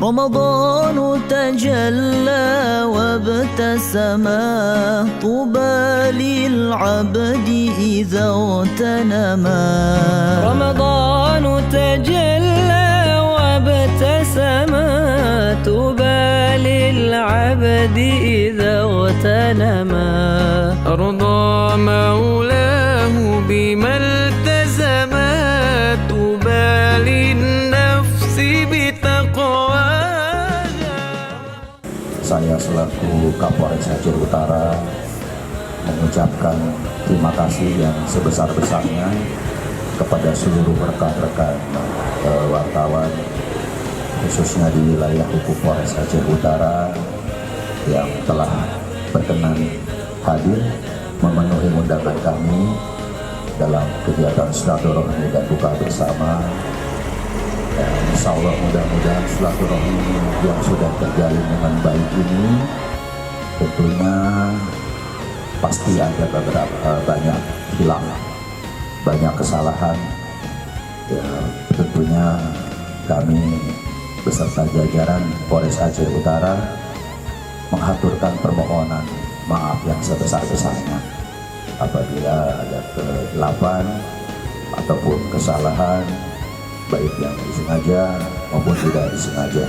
رمضان تجلى وابتسم طوبى للعبد إذا اغتنما رمضان تجلى وابتسم طوبى للعبد إذا اغتنما أرضى مولاه بما التزم طوبى للنفس بتقواها. Saya selaku Kapolres Aceh Utara mengucapkan terima kasih yang sebesar-besarnya kepada seluruh rekan-rekan wartawan, khususnya di wilayah hukum Polres Aceh Utara yang telah berkenan hadir memenuhi undangan kami dalam kegiatan silaturahmi dan buka bersama. Insya Allah mudah-mudahan silaturahmi yang sudah terjalin dengan baik ini tentunya pasti ada banyak hilang, banyak kesalahan. Ya, tentunya kami beserta jajaran Polres Aceh Utara mengaturkan permohonan maaf yang sebesar-besarnya apabila ada kegelapan ataupun kesalahan baik yang disengaja maupun tidak disengaja.